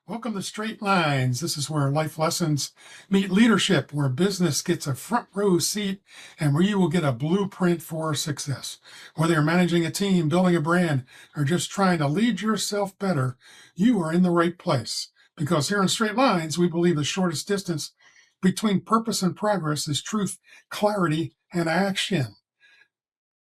Welcome to Straight Lines. This is where life lessons meet leadership, where business gets a front row seat, and where you will get a blueprint for success. Whether you're managing a team, building a brand, or just trying to lead yourself better, you are in the right place. Because here in Straight Lines, we believe the shortest distance between purpose and progress is truth, clarity, and action.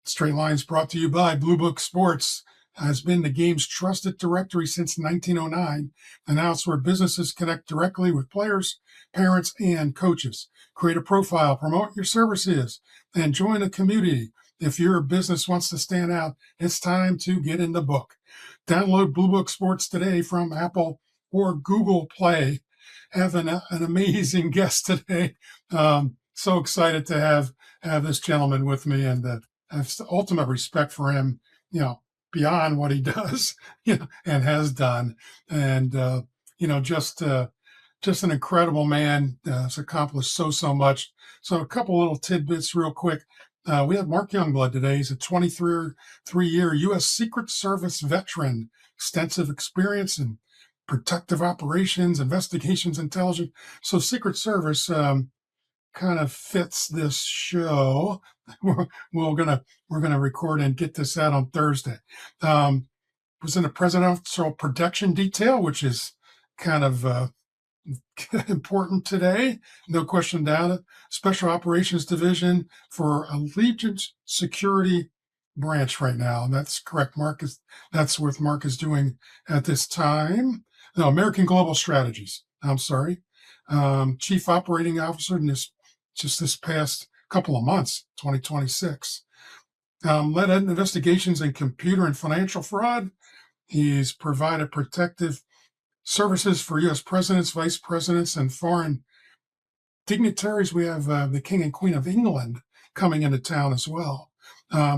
Straight Lines brought to you by Blue Book Sports has been the game's trusted directory since 1909, and now it's where businesses connect directly with players, parents, and coaches. Create a profile, promote your services, and join a community. If your business wants to stand out, it's time to get in the book. Download Blue Book Sports today from Apple or Google Play. Have an amazing guest today. So excited to have this gentleman with me, and I have ultimate respect for him, beyond what he does, and has done. And, just an incredible man, has accomplished so much. So a couple little tidbits real quick. We have Mark Youngblood today. He's a 23-year U.S. Secret Service veteran, extensive experience in protective operations, investigations, intelligence. So Secret Service, kind of fits this show. We're gonna record and get this out on Thursday. Was in the presidential protection detail, which is kind of important today, no question about it. Special Operations Division for Allegiance Security Branch right now, and that's correct. That's what Mark is doing at this time. No, American Global Strategies. I'm sorry, Chief Operating Officer in this past couple of months, 2026. Led investigations in computer and financial fraud. He's provided protective services for U.S. presidents, vice presidents, and foreign dignitaries. We have the King and Queen of England coming into town as well.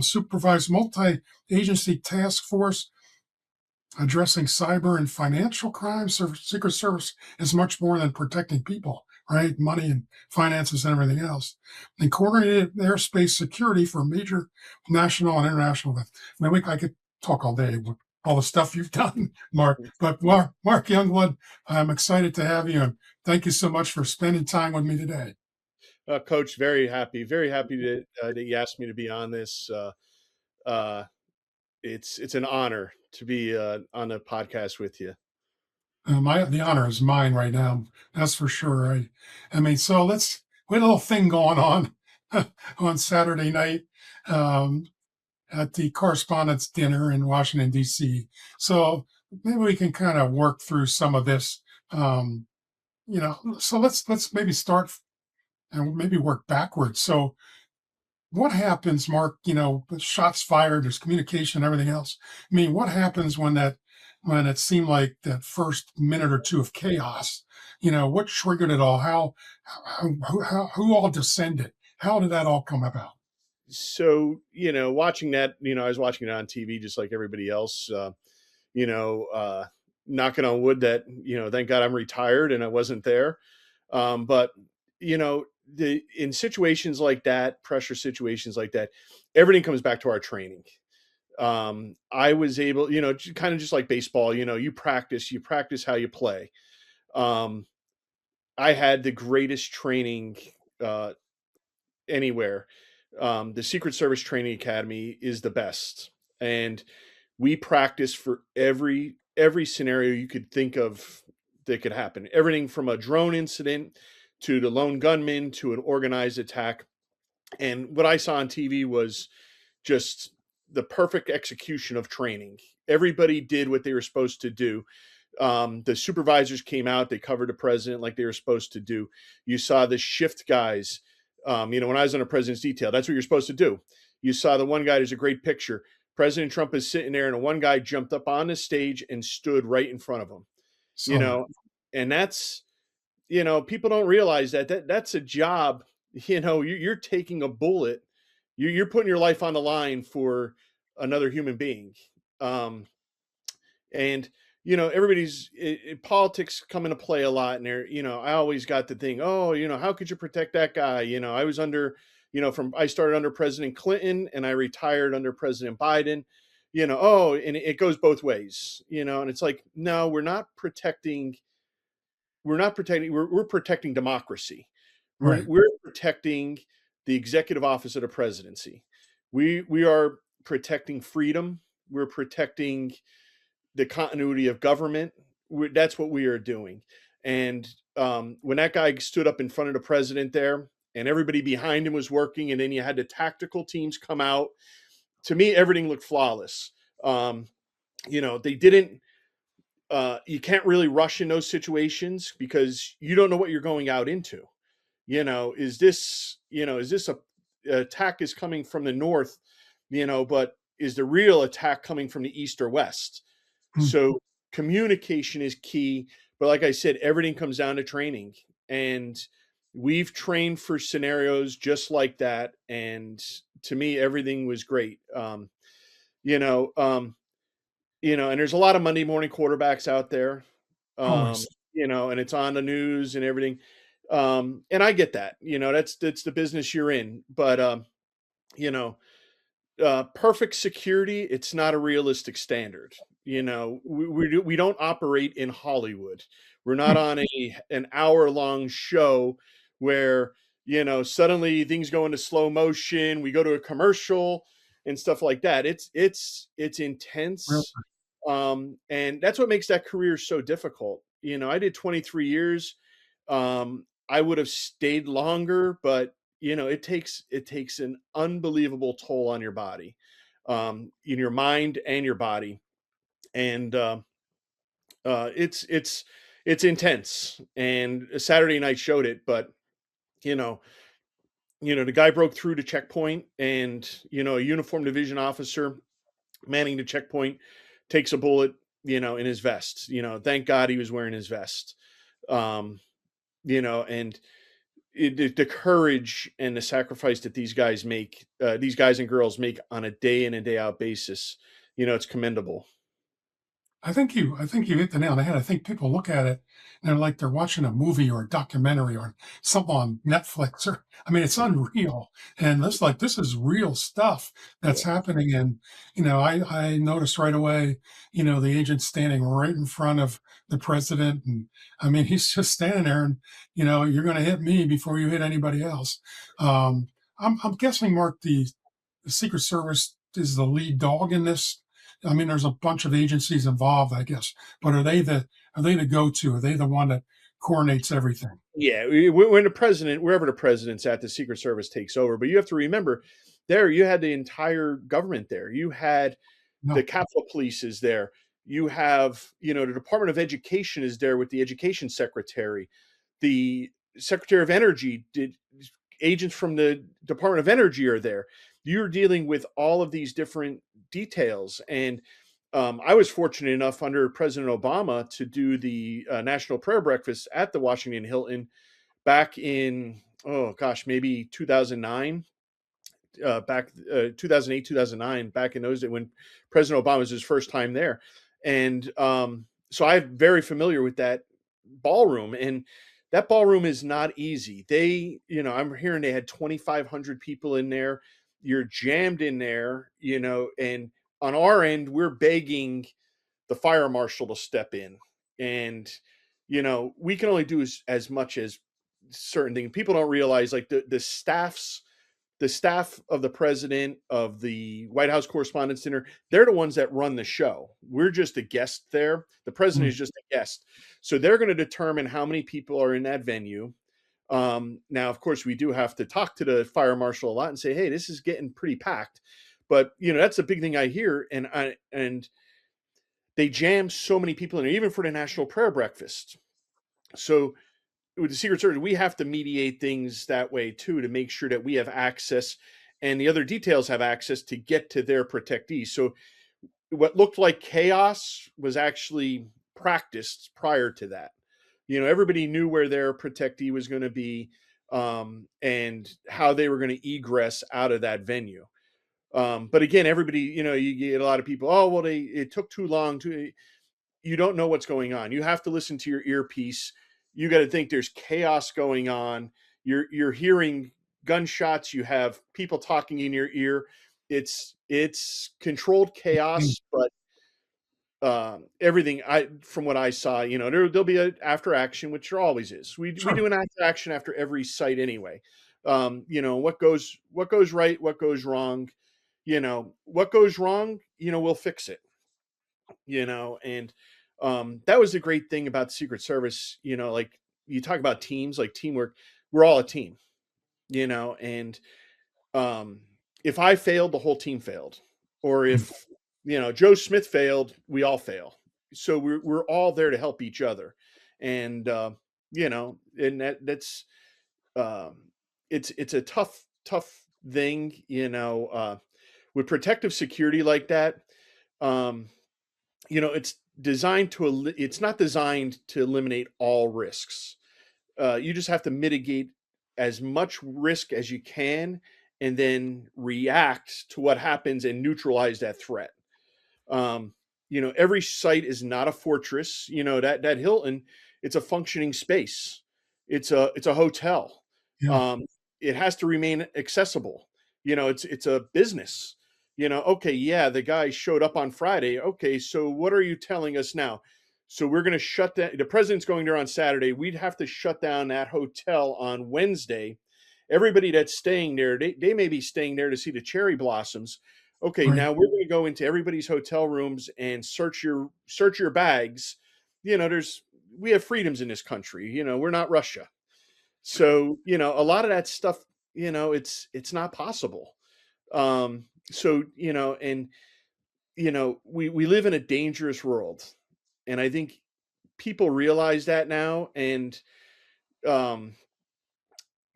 Supervised multi-agency task force addressing cyber and financial crimes. Secret Service is much more than protecting people, right? Money and finances and everything else. And coordinated airspace security for major national and international events. I could talk all day with all the stuff you've done, Mark. But Mark Youngblood, I'm excited to have you, and thank you so much for spending time with me today. Coach, very happy that you asked me to be on this. It's an honor to be on a podcast with you. The honor is mine right now. That's for sure. So we had a little thing going on on Saturday night at the Correspondents Dinner in Washington, D.C. So maybe we can kind of work through some of this. So let's maybe start and maybe work backwards. So what happens, Mark? Shots fired, there's communication, everything else. What happens when it seemed like that first minute or two of chaos? What triggered it all? Who all descended? How did that all come about? So, watching that, I was watching it on TV just like everybody else, knocking on wood that, thank God I'm retired and I wasn't there. But, in situations like that, pressure situations like that, everything comes back to our training. I was able, kind of just like baseball, you practice how you play. I had the greatest training anywhere. The Secret Service Training Academy is the best, and we practice for every scenario you could think of that could happen. Everything from a drone incident to the lone gunman to an organized attack. And what I saw on TV was just the perfect execution of training. Everybody did what they were supposed to do. The supervisors came out, they covered the president like they were supposed to do. You saw the shift guys. When I was on a president's detail, that's what you're supposed to do. You saw the one guy, there's a great picture. President Trump is sitting there and one guy jumped up on the stage and stood right in front of him, and that's, people don't realize that's a job. You're taking a bullet. You're putting your life on the line for another human being. And everybody's politics come into play a lot. And there, I always got the thing, how could you protect that guy? I was under, I started under President Clinton and I retired under President Biden, and it goes both ways, and it's like, no, we're not protecting we're not protecting, we're protecting democracy. Right. We're protecting the executive office of the presidency. We are protecting freedom. We're protecting the continuity of government. That's what we are doing. And when that guy stood up in front of the president there, and everybody behind him was working, and then you had the tactical teams come out. To me, everything looked flawless. Um, they didn't. You can't really rush in those situations because you don't know what you're going out into. Is this a attack is coming from the north, but is the real attack coming from the east or west? Mm. So communication is key. But like I said, everything comes down to training. And we've trained for scenarios just like that. And to me, everything was great. You know, um, and there's a lot of Monday morning quarterbacks out there, Always. and it's on the news and everything. And I get that, that's the business you're in. But, you know, perfect security, it's not a realistic standard. We don't operate in Hollywood. We're not on an hour long show where suddenly things go into slow motion. We go to a commercial and stuff like that. It's Real. intense, and that's what makes that career so difficult. I did 23 years. I would have stayed longer, but it takes an unbelievable toll on your body, in your mind and your body. And it's intense. And Saturday night showed it. But you know the guy broke through to checkpoint, and a uniformed division officer manning the checkpoint takes a bullet, in his vest. Thank God he was wearing his vest. um and the courage and the sacrifice that these guys and girls make on a day in and day out basis, it's commendable. I think you hit the nail on the head. I think people look at it and they're like they're watching a movie or a documentary or something on Netflix. Or I mean, it's unreal. And this is real stuff that's Yeah. happening. And I noticed right away, the agent standing right in front of the president, and I mean, he's just standing there, and you're going to hit me before you hit anybody else. Um, I'm guessing, Mark, the Secret Service is the lead dog in this. I mean, there's a bunch of agencies involved, I guess, but are they the go-to? Are they the one that coordinates everything? Yeah, wherever the president's at, the Secret Service takes over. But you have to remember, there you had the entire government there. You had the No. Capitol Police is there. You have, the Department of Education is there with the Education Secretary. The Secretary of Energy did agents from the Department of Energy are there. You're dealing with all of these different details. And I was fortunate enough under President Obama to do the National Prayer Breakfast at the Washington Hilton back in, oh gosh, maybe 2009, back 2008, 2009, back in those days when President Obama was his first time there. And so I'm very familiar with that ballroom. And that ballroom is not easy. I'm hearing they had 2,500 people in there. You're jammed in there, and on our end, we're begging the fire marshal to step in. And, we can only do as much as certain things. People don't realize, like, the staff of the president, of the White House Correspondents Dinner, they're the ones that run the show. We're just a guest there. The president Mm. is just a guest. So they're going to determine how many people are in that venue. Now, of course, we do have to talk to the fire marshal a lot and say, hey, this is getting pretty packed. But, that's a big thing I hear. And they jam so many people in there, even for the National Prayer Breakfast. So with the Secret Service, we have to mediate things that way too, to make sure that we have access and the other details have access to get to their protectees. So what looked like chaos was actually practiced prior to that. Everybody knew where their protectee was going to be, and how they were going to egress out of that venue. But again, everybody, you get a lot of people, oh, well, it took too long to, you don't know what's going on. You have to listen to your earpiece. You got to think there's chaos going on. You're hearing gunshots. You have people talking in your ear. It's controlled Mm. chaos, but everything from what I saw, there'll be a after action, which there always is. We Sure. do an after action after every site anyway. What goes right, what goes wrong, what goes wrong, we'll fix it, and that was the great thing about the Secret Service, like you talk about teams, like teamwork, we're all a team, and um, if I failed, the whole team failed. Or Mm. if, Joe Smith failed, we all fail. So we're all there to help each other. And, and that's, um, it's a tough thing, with protective security like that. Um, it's it's not designed to eliminate all risks. You just have to mitigate as much risk as you can and then react to what happens and neutralize that threat. Um, every site is not a fortress. That Hilton, it's a functioning space. It's a hotel. Yeah. Um, it has to remain accessible. It's a business. Okay, yeah, the guy showed up on Friday. Okay, so what are you telling us now? So we're going to shut down. The president's going there on Saturday. We'd have to shut down that hotel on Wednesday. Everybody that's staying there, they may be staying there to see the cherry blossoms. Okay, Right. now we're going to go into everybody's hotel rooms and search your bags. There's we have freedoms in this country. We're not Russia. So, a lot of that stuff, it's not possible. So, and we live in a dangerous world. And I think people realize that now. And um,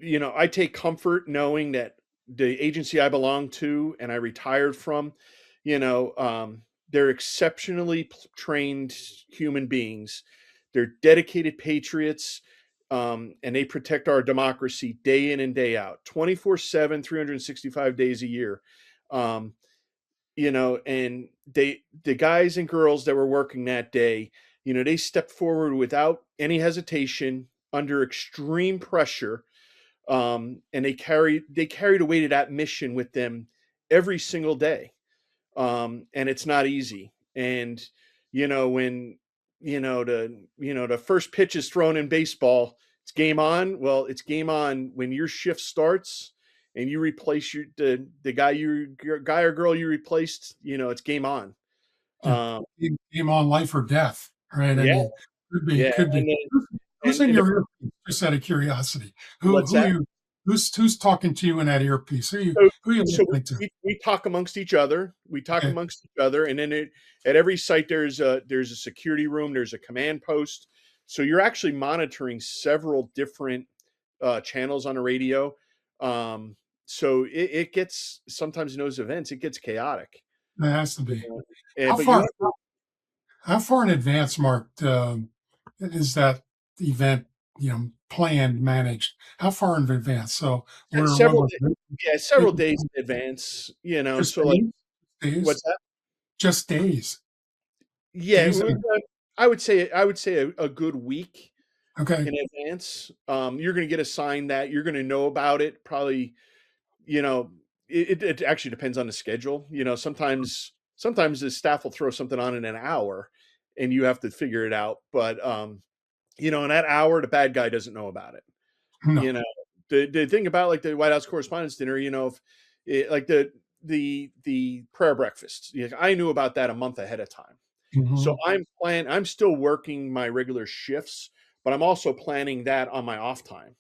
I take comfort knowing that the agency I belong to and I retired from, they're exceptionally trained human beings. They're dedicated patriots, and they protect our democracy day in and day out, 24/7, 365 days a year. Um, and the guys and girls that were working that day, they stepped forward without any hesitation under extreme pressure, and they carried a weight of that mission with them every single day, and it's not easy. And when the first pitch is thrown in baseball, it's game on. Well, it's game on when your shift starts and you replace the guy or girl you replaced. It's game on. Yeah. Um, Game on life or death. Right. I yeah, mean, yeah, could be. and then Who's in and the, your earpiece? Just out of curiosity, what's who that? you who's talking to you in that earpiece? So, Who you so listening to? we talk amongst each other. We talk Okay. amongst each other, and then at every site there's a security room. There's a command post. So you're actually monitoring several different channels on the radio. Um, so it gets sometimes in those events it gets chaotic. That has to You be. know? How But you far? have to How far in advance, Mark, is that event? Planned, managed. How far in advance? So we're what several was it? several days in advance. Just So like days, what's that? just days, Yeah, days. I would say a good week Okay. in advance. You're going to get assigned that. You're going to know about it. Probably, you know, it actually depends on the schedule. Sometimes the staff will throw something on in an hour, and you have to figure it out. But in that hour, the bad guy doesn't know about it. You No. know, the thing about like the White House Correspondents Dinner, if like the prayer breakfast, I knew about that a month ahead of time. So Mhm. I'm still working my regular shifts, but I'm also planning that on my off time.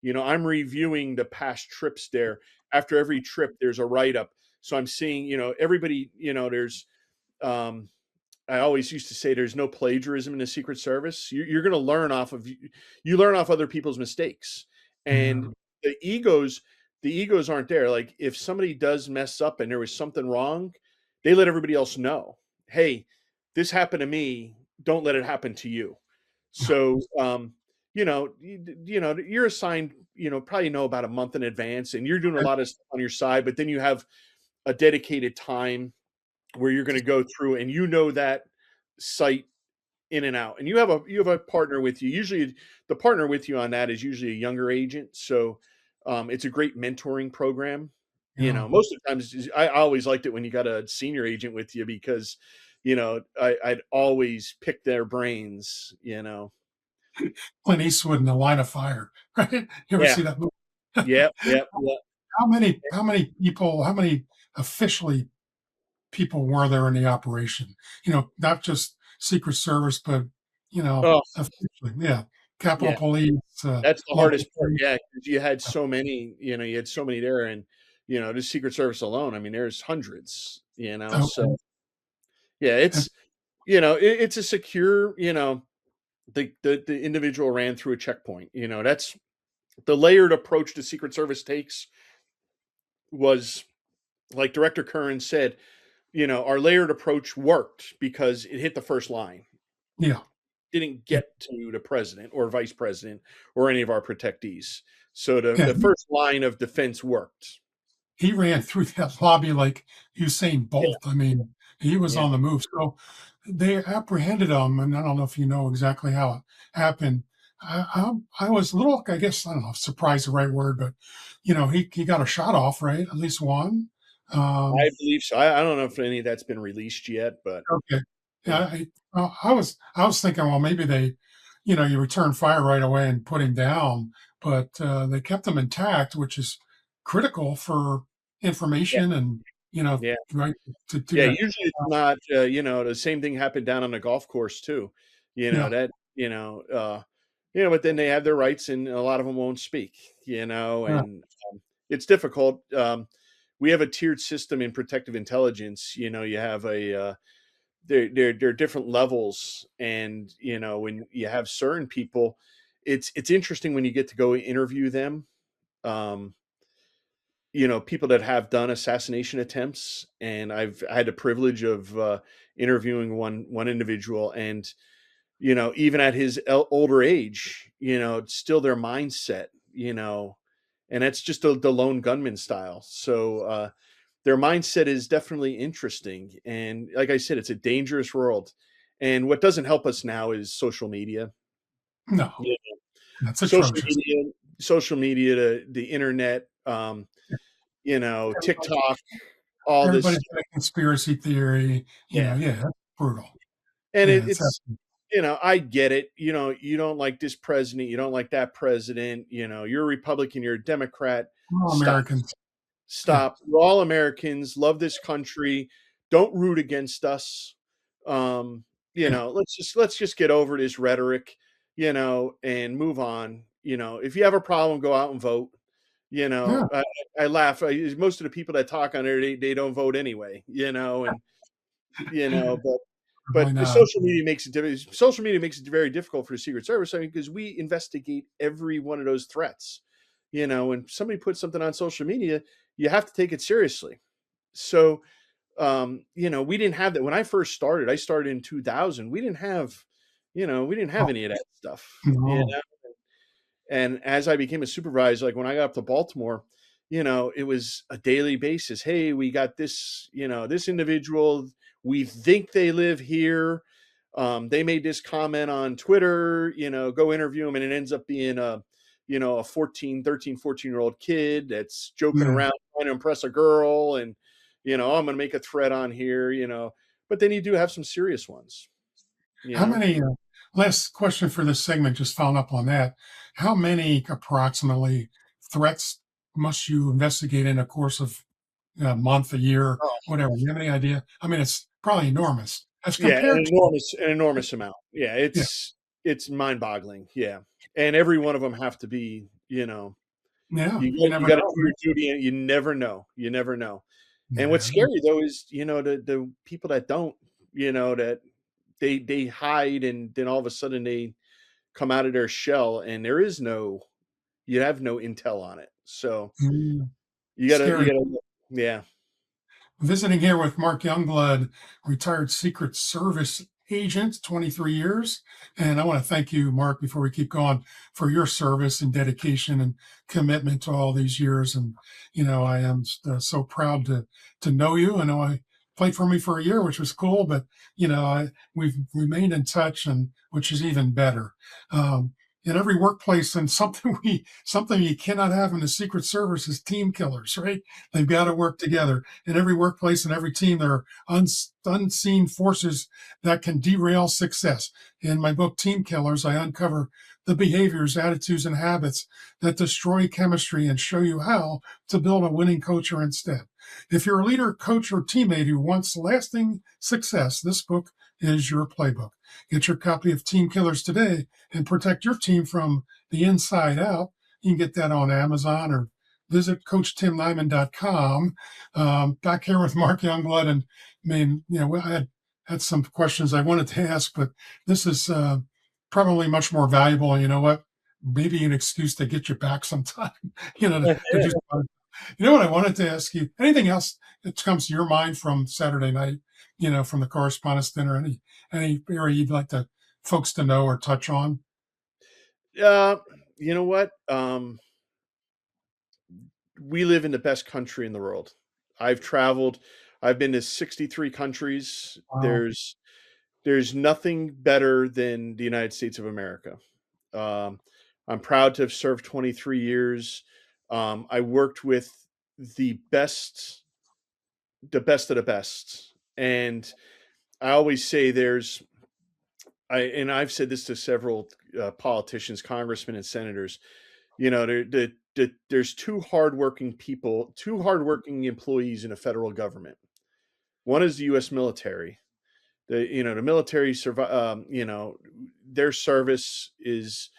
I'm reviewing the past trips there. After every trip, there's a write up. So I'm seeing, everybody, there's, um, I always used to say there's no plagiarism in the Secret Service. You're going to learn you learn off other people's mistakes, and Yeah. the egos, the egos aren't there. Like if somebody does mess up and there was something wrong, they let everybody else know. Hey, this happened to me. Don't let it happen to you. Yeah. So, you're assigned, probably know about a month in advance, and you're doing a Okay. lot of stuff on your side. But then you have a dedicated time where you're going to go through and that site in and out, and you have a partner with you. Usually the partner with you on that is usually a younger agent, so it's a great mentoring program. Yeah. Most of the times I always liked it when you got a senior agent with you because I'd always pick their brains. Clint Eastwood in The Line of Fire, right? You ever Yeah. see that movie? Yep. Yep. Yep. How many people, how many officially people were there in the operation? Not just Secret Service, but Oh, officially, yeah. Capitol yeah. Police, That's the local hardest part. police. Yeah, 'cause you had so many there, and the Secret Service alone. I mean, there's hundreds. Okay. So yeah, And it's a secure. The individual ran through a checkpoint. That's the layered approach the Secret Service takes was like Director Curran said. Our layered approach worked because it hit the first line. yeah, Didn't yeah, get to the president or vice president or any of our protectees. So the, yeah. the first line of defense worked. He ran through that lobby like Usain Yeah, Bolt. I mean, he was yeah, on the move. So they apprehended him, and I don't know if you know exactly how it happened. I was a little, I guess, I don't know, if surprised the right word, but he got a shot off, right? At least one. I Um, believe so. I don't know if any of that's been released yet, but okay. Yeah, yeah, I was thinking, well, maybe you return fire right away and put him down, but they kept him intact, which is critical for yeah, information and yeah, right to yeah. get Usually it's not. The same thing happened down on the golf course too. yeah, That. But then they have their rights, and a lot of them won't speak. yeah, And it's difficult. We have a tiered system in protective intelligence. You have there are different levels, and when you have certain people, it's interesting when you get to go interview them. Um, People that have done assassination attempts, and I had the privilege of interviewing one individual, and even at his older age, it's still their mindset, and that's just the lone gunman style. So their mindset is definitely interesting, and like I said, it's a dangerous world. And what doesn't help us now is social media. no, Yeah. that's social atrocious. media social media, the internet, Everybody, TikTok, all this everybody's stuff. got a conspiracy theory. Yeah. Yeah, that's brutal. And Yeah, it's it's I get it. You don't like this president, you don't like that president, you're a Republican, you're a Democrat. all Stop. Americans. Yeah, Stop. We're all Americans, love this country. Don't root against us. Um, yeah, let's just get over this rhetoric, and move on. If you have a problem, go out and vote. You yeah, know, I, I laugh. Most of the people that talk on there, they don't vote anyway. And but probably the not. social media makes it social media makes it very difficult for the Secret Service. I mean, because we investigate every one of those threats. When somebody puts something on social media, you have to take it seriously. So, we didn't have that when I first started. I started in 2000. We didn't have Oh, any of that stuff. no. And as I became a supervisor, like when I got up to Baltimore, it was a daily basis. Hey, we got this individual. We think they live here. They made this comment on Twitter, go interview them. And it ends up being a 14-year-old kid that's joking Yeah. around trying to impress a girl. And, I'm going to make a threat on here, but then you do have some serious ones, you How know? many, last question for this segment, just following up on that. How many approximately threats must you investigate in a course of a month, a year, whatever? Do you have any idea? I mean, it's probably enormous as Yeah, compared to, an enormous amount. Yeah, yeah, it's mind-boggling. Yeah, and every one of them have to be, yeah, you you you never got to know, do your right? duty, and you never know. You never know. And what's Yeah. scary though is, the people that don't, that they hide, and then all of a sudden they come out of their shell, and you have no intel on it. So Mm, you scary. gotta, yeah. Visiting here with Mark Youngblood, retired Secret Service agent, 23 years. And I want to thank you, Mark, before we keep going, for your service and dedication and commitment to all these years. And, I am so proud to know you. I know I played for me for a year, which was cool, but, we've remained in touch, and which is even better. Um, in every workplace, and something you cannot have in the Secret Service is team killers, right? They've got to work together. In every workplace and every team, there are unseen forces that can derail success. In my book, Team Killers, I uncover the behaviors, attitudes, and habits that destroy chemistry and show you how to build a winning culture instead. If you're a leader, coach, or teammate who wants lasting success, this book is your playbook. Get your copy of Team Killers today and protect your team from the inside out. You can get that on Amazon or visit CoachTimNeiman.com. Back here with Mark Youngblood, and I mean, I had some questions I wanted to ask, but this is probably much more valuable. You know what? Maybe an excuse to get you back sometime. To do. You know what I wanted to ask you? Anything else that comes to your mind from Saturday night? From the Correspondents Dinner? Any area you'd like the folks to know or touch on? Uh, you know what? We live in the best country in the world. I've traveled. I've been to 63 countries. Wow. There's nothing better than the United States of America. Um, I'm proud to have served 23 years. I worked with the best, the best of the best, and I always say I've said this to several politicians, congressmen, and senators. There's two hardworking people, two hardworking employees in a federal government. One is the U.S. military. The military survive. Their service is,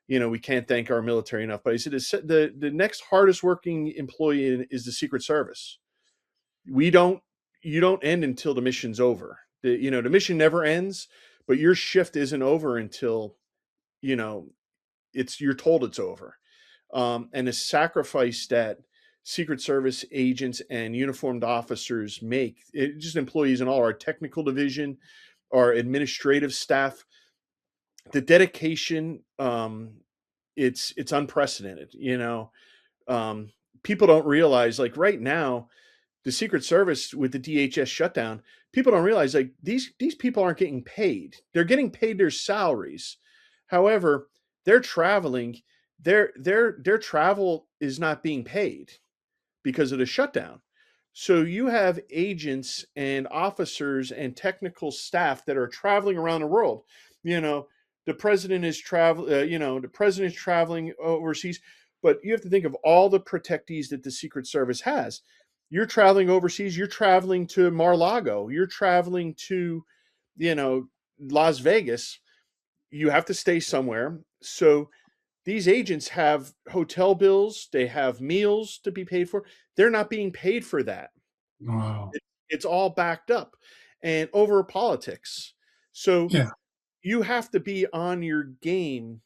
we can't thank our military enough. But he said the next hardest working employee is the Secret Service. We don't You don't end until the mission's over. The mission never ends, but your shift isn't over until you know you're told it's over. And the sacrifice that Secret Service agents and uniformed officers make, just employees in all our technical division, our administrative staff, the dedication, it's unprecedented. People don't realize, like right now, the Secret Service with the DHS shutdown, people don't realize like these people aren't getting paid. They're getting paid their salaries. However, they're traveling. Their travel is not being paid because of the shutdown. So you have agents and officers and technical staff that are traveling around the world. You know, the president is traveling overseas, but you have to think of all the protectees that the Secret Service has. You're traveling overseas, you're traveling to Mar-Lago, you're traveling to, you know, Las Vegas. You have to stay somewhere. So these agents have hotel bills, they have meals to be paid for. They're not being paid for that. Wow. It's all backed up and over politics. So Yeah. you have to be on your game,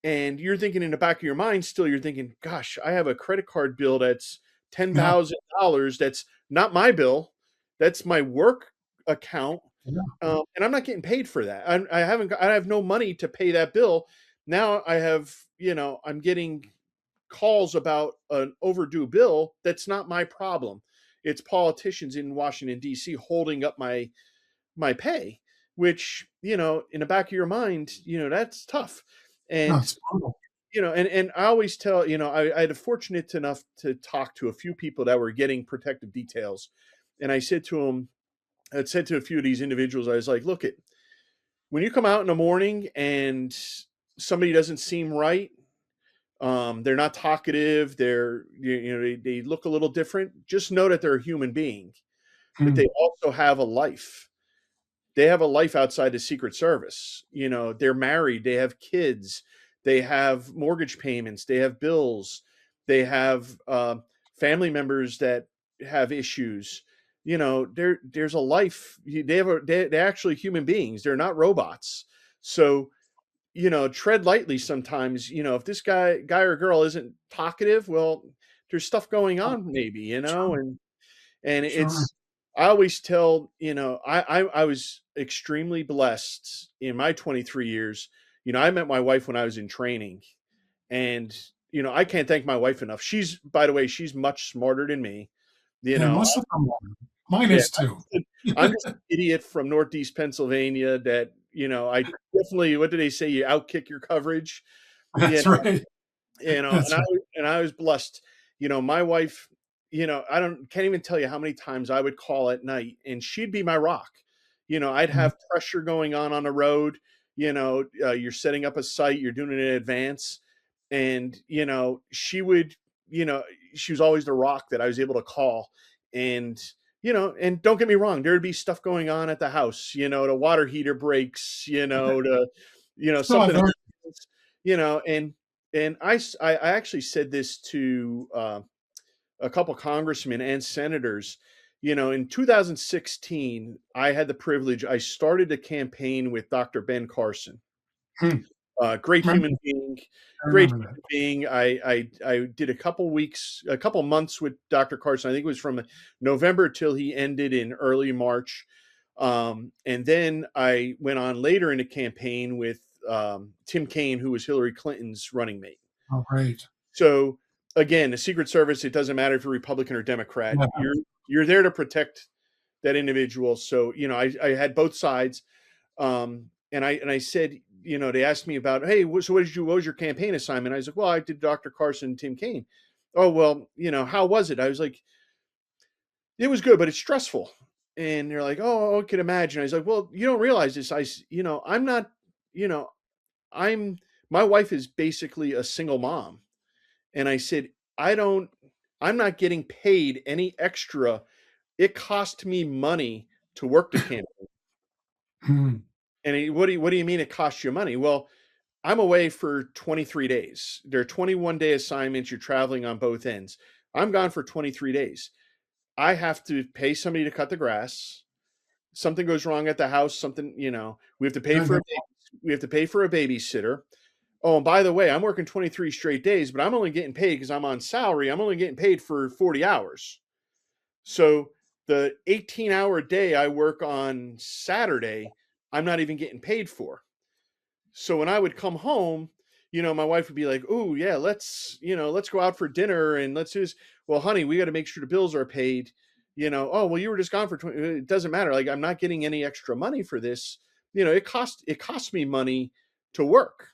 and you're thinking in the back of your mind still, you're thinking, gosh, I have a credit card bill that's Yeah. $10,000. That's not my bill. That's my work account. Yeah. And I'm not getting paid for that. I have no money to pay that bill. Now I have, I'm getting calls about an overdue bill. That's not my problem. It's politicians in Washington D.C. holding up my pay, which, in the back of your mind, that's tough. No, And it's brutal. and I always tell, I had a fortunate enough to talk to a few people that were getting protective details, and I said to a few of these individuals, I was like, look, when you come out in the morning and somebody doesn't seem right, they're not talkative, they look a little different. Just know that they're a human being, but Mm. they also have a life. They have a life outside the Secret Service. They're married, they have kids, they have mortgage payments, they have bills, they have family members that have issues. There's a life. They're actually human beings. They're not robots. So, tread lightly sometimes. If this guy or girl isn't talkative, well, there's stuff going Oh, on maybe, sure. and Sure. I always tell, I was extremely blessed in my 23 years. I met my wife when I was in training, and, I can't thank my wife enough. By the way, she's much smarter than me. You Yeah. know, Most of them are. Mine yeah, is too. I'm just an idiot from Northeast Pennsylvania that, I definitely, what do they say? You outkick your coverage. You That's right. That's right. and I was blessed. My wife, I don't can't even tell you how many times I would call at night and she'd be my rock. I'd Mhm. have pressure going on the road. You're setting up a site, you're doing it in advance, and she would, you know, she was always the rock that I was able to call. And and don't get me wrong, there'd be stuff going on at the house. The water heater breaks. Still, I've Something learned. happens. And I actually said this to a couple congressmen and senators. In 2016, I had the privilege. I started a campaign with Dr. Ben Carson, Hmm. great Remember, human being, I great remember that. human being. I did a couple months with Dr. Carson. I think it was from November till he ended in early March. And then I went on later in the campaign with Tim Kaine, who was Hillary Clinton's running mate. Oh, great. So again, the Secret Service, it doesn't matter if you're Republican or Democrat. Yeah. You're there to protect that individual. So I had both sides, and I said, they asked me about, hey, so what was your campaign assignment? I was like, well, I did Dr. Carson and Tim Kaine. Oh, well, how was it? I was like, it was good, but it's stressful. And they're like, oh, I can imagine. I was like, well, you don't realize this. I'm not, you know, I'm, my wife is basically a single mom. And I said, I don't, I'm not getting paid any extra. It cost me money to work the campaign. Hmm. And what do you mean it costs you money? Well, I'm away for 23 days. There are 21-day assignments. You're traveling on both ends. I'm gone for 23 days. I have to pay somebody to cut the grass. Something goes wrong at the house. We have to pay Yeah, for a babysitter. Oh, and by the way, I'm working 23 straight days, but I'm only getting paid because I'm on salary. I'm only getting paid for 40 hours. So the 18-hour day I work on Saturday, I'm not even getting paid for. So when I would come home, my wife would be like, "Oh yeah, let's go out for dinner and let's do this." Well, honey, we got to make sure the bills are paid. Oh well, you were just gone for 20. It doesn't matter. Like I'm not getting any extra money for this. It cost me money to work,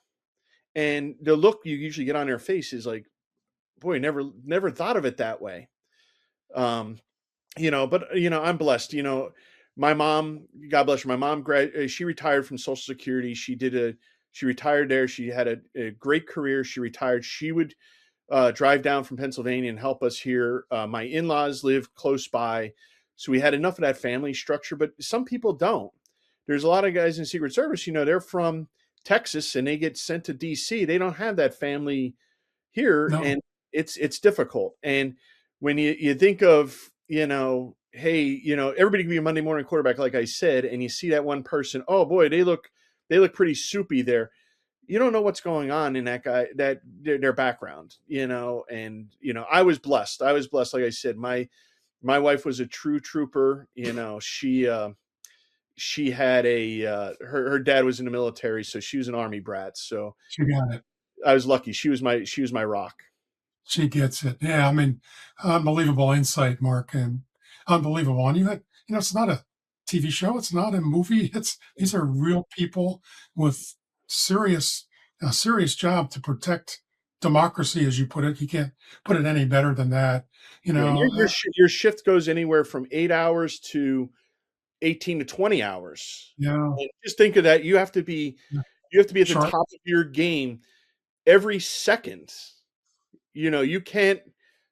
and the look you usually get on their face is like, "Boy, never thought of it that way." Um, but I'm blessed. My mom, God bless her, my mom she retired from Social Security. She retired there. She had a great career. She retired. She would drive down from Pennsylvania and help us here. My in-laws live close by, so we had enough of that family structure. But some people don't. There's a lot of guys in Secret Service. They're from Texas and they get sent to DC. They don't have that family here, no. and it's difficult. And when you think of, hey, everybody can be a Monday morning quarterback, like I said, and you see that one person, oh boy, they look pretty soupy there. You don't know what's going on in that guy, that their background. And I was blessed, like I said. My wife was a true trooper. She had her dad was in the military, so she was an Army brat. So She got it. I was lucky. She was my rock. She gets it. Yeah, I mean, unbelievable insight, Mark, and unbelievable. And it's not a TV show. It's not a movie. These are real people with serious, a serious job to protect democracy, as you put it. You can't put it any better than that. You Yeah, know, your shift goes anywhere from 8 hours to 18 to 20 hours. yeah, And just think of that. yeah, You have to be at the sharp. top of your game every second. You can't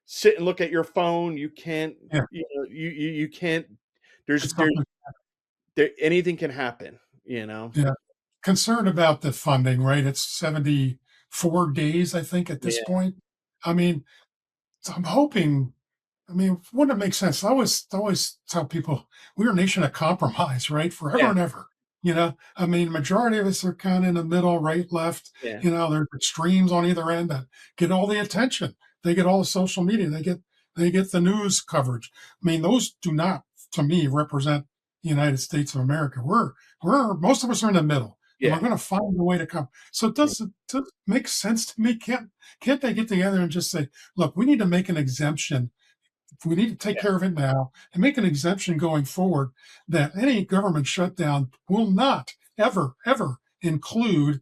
sit and look at your phone. You can't, Yeah, you can't, there's it's something. anything can happen, you know? Yeah, concerned about the funding, right? It's 74 days, I think, at this Yeah. point. I mean, so I'm hoping. I mean, wouldn't it make sense? I always tell people we're a nation of compromise, right? Forever Yeah. and ever. I mean, majority of us are kind of in the middle, right, left. Yeah. There's extremes on either end that get all the attention. They get all the social media. They get the news coverage. I mean, those do not, to me, represent the United States of America. We're most of us are in the middle, and we're Yeah. going to find a way to come. So does it make sense to me? Can't they get together and just say, look, we need to make an exemption, we need to take Yeah. care of it now and make an exemption going forward that any government shutdown will not ever, ever include,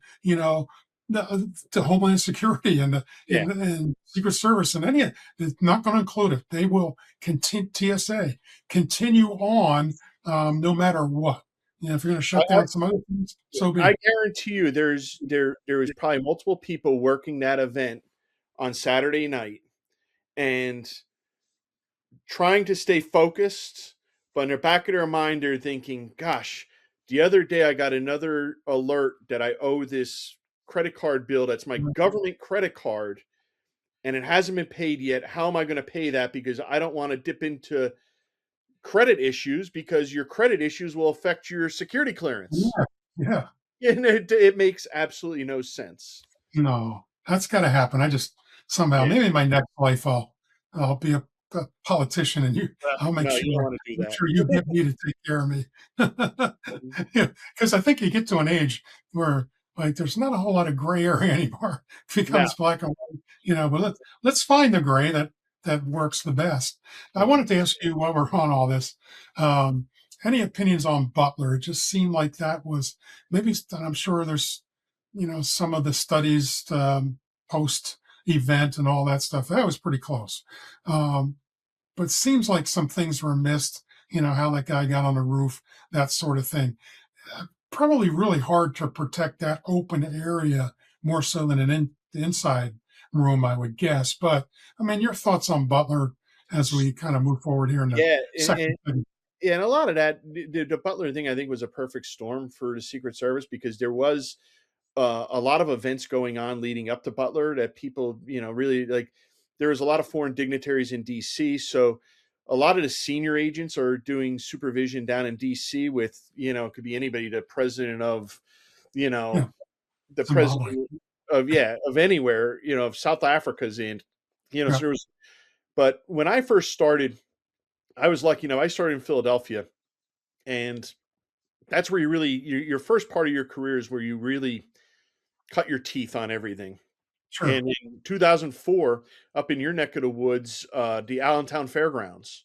the Homeland Security and Yeah. and Secret Service and any of it's not going to include it. They will continue TSA continue on no matter what. You know, if you're going to I, shut down some other things, so be I it. guarantee you, there was probably multiple people working that event on Saturday night and trying to stay focused, but in the back of their mind, they're thinking, "Gosh, the other day I got another alert that I owe this credit card bill. That's my government credit card, and it hasn't been paid yet. How am I going to pay that? Because I don't want to dip into credit issues because your credit issues will affect your security clearance." Yeah, yeah. And it makes absolutely no sense. No, that's got to happen. I just somehow, Yeah. maybe in my next life, I'll be a politician, and I'll No, you don't want to do make that. sure you get me to take care of me. Mhm. Yeah, because I think you get to an age where like there's not a whole lot of gray area anymore. It No. becomes black and white, you know. But let's find the gray that works the best. I Yeah. wanted to ask you while we're on all this, um, any opinions on Butler? It just seemed like that was maybe, and I'm sure there's some of the studies post event and all that stuff that was pretty close, but seems like some things were missed, how that guy got on the roof, that sort of thing. Probably really hard to protect that open area more so than the inside room, I would guess. But I mean, your thoughts on Butler as we kind of move forward here in the Yeah, second segment. and a lot of that, the Butler thing, I think, was a perfect storm for the Secret Service because there was a lot of events going on leading up to Butler that people, really like. There was a lot of foreign dignitaries in D.C., so a lot of the senior agents are doing supervision down in D.C. with, it could be anybody, the president of, you Yeah, know, the Zimbabwe. president of, yeah, of anywhere, of South Africa's in, so Yeah, there was. But when I first started, I was lucky. I started in Philadelphia, and that's where you really your first part of your career is where you really cut your teeth on everything. sure. And in 2004, up in your neck of the woods, the Allentown Fairgrounds,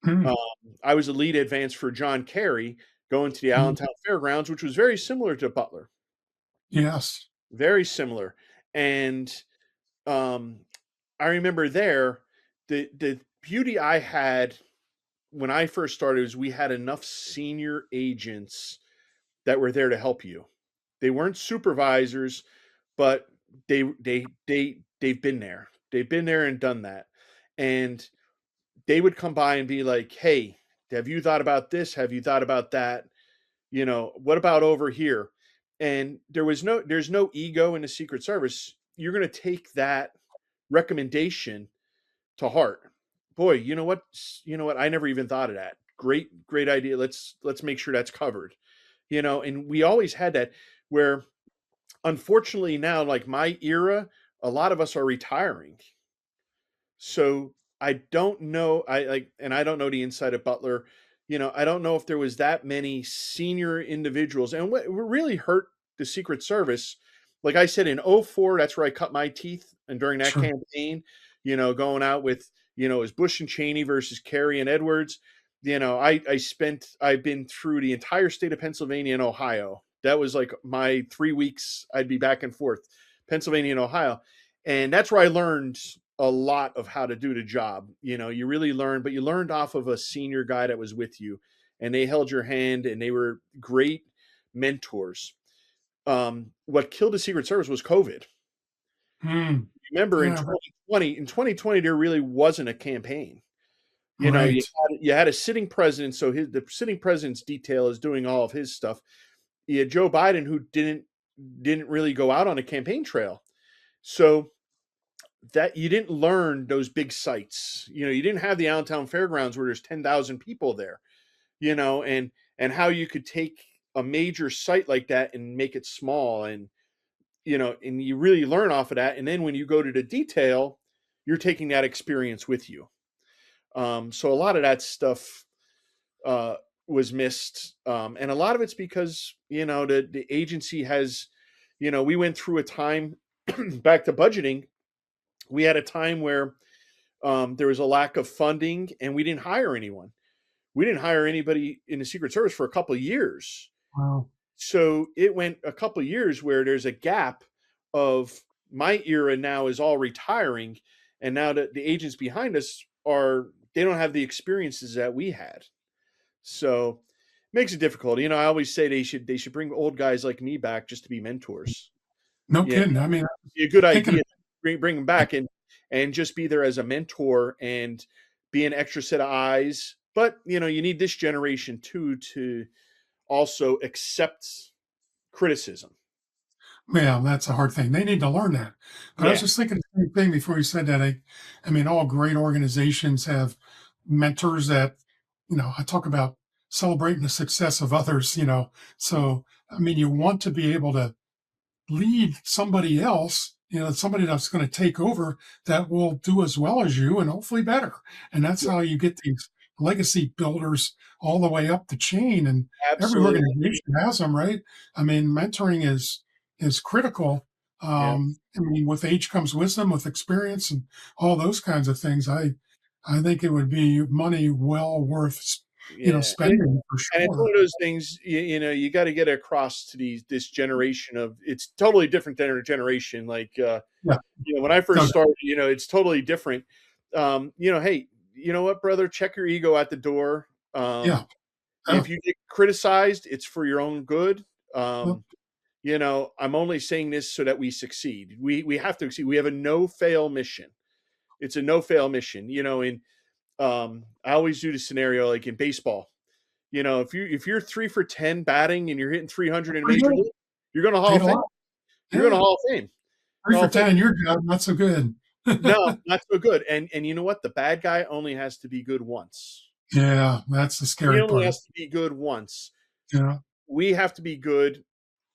Mm, um, I was a lead advance for John Kerry going to the mm, Allentown Fairgrounds, which was very similar to Butler, yes, very similar. And um, I remember there, the beauty I had when I first started was we had enough senior agents that were there to help you. They weren't supervisors, but they've been there. They've been there and done that. And they would come by and be like, "Hey, have you thought about this? Have you thought about that? What about over here?" And there's no ego in the Secret Service. You're going to take that recommendation to heart. Boy, you know what? You know what? I never even thought of that. Great idea. Let's make sure that's covered. And we always had that where unfortunately now, like my era, a lot of us are retiring. So I don't know. And I don't know the inside of Butler. I don't know if there was that many senior individuals. And what really hurt the Secret Service, like I said, in '04, that's where I cut my teeth. And during that sure. campaign, going out with, it was Bush and Cheney versus Kerry and Edwards. I've been through the entire state of Pennsylvania and Ohio. That was like my 3 weeks. I'd be back and forth, Pennsylvania and Ohio. And that's where I learned a lot of how to do the job. You really learned, but you learned off of a senior guy that was with you, and they held your hand, and they were great mentors. What killed the Secret Service was COVID. Mm, Remember, yeah, in 2020, there really wasn't a campaign. right. You had a sitting president, so the sitting president's detail is doing all of his stuff. You had Joe Biden, who didn't really go out on a campaign trail, so that you didn't learn those big sites. You didn't have the Allentown Fairgrounds where there's 10,000 people there. And how you could take a major site like that and make it small, and you really learn off of that. And then when you go to the detail, you're taking that experience with you. So a lot of that stuff uh, was missed, and a lot of it's because the agency has, we went through a time back to budgeting. We had a time where there was a lack of funding, and we didn't hire anyone. We didn't hire anybody in the Secret Service for a couple of years. Wow. So it went a couple of years where there's a gap of my era now is all retiring, and now that the agents behind us are, they don't have the experiences that we had. So it makes it difficult. I always say they should bring old guys like me back just to be mentors. No Yeah, kidding. I mean, be a good thinking, idea. Bring them back and just be there as a mentor and be an extra set of eyes. But you need this generation too to also accept criticism. man, that's a hard thing. They need to learn that. But I was Yeah, just thinking the same thing before you said that. I mean, all great organizations have mentors that, I talk about celebrating the success of others, So, I mean, you want to be able to lead somebody else, somebody that's going to take over that will do as well as you and hopefully better. And that's yeah, how you get these legacy builders all the way up the chain. And every absolutely. organization has them, right? I mean, mentoring is critical. Yeah, I mean, with age comes wisdom, with experience, and all those kinds of things. I think it would be money well worth, yeah. spending for And it's one sure. of those things, you got to get across to this generation of, it's totally different than a generation. Like, Yeah, when I no first doubt. started, it's totally different. Hey, you know what, brother, check your ego at the door. Yeah, If yeah, you get criticized, it's for your own good. no, I'm only saying this so that we succeed. We have to succeed. We have a no fail mission. It's a no fail mission. And I always do the scenario like in baseball. If you're 3 for 10 batting and you're hitting 300 in pretty major good. league, you're going to Hall Paid of a Fame. lot. You're going to Yeah. Hall of Fame. 3 Hall for of Fame. 10 in your job, not so good. No, not so good. And you know what? The bad guy only has to be good once. Yeah, that's the He scary only part. has to be good once. You know, We have to be good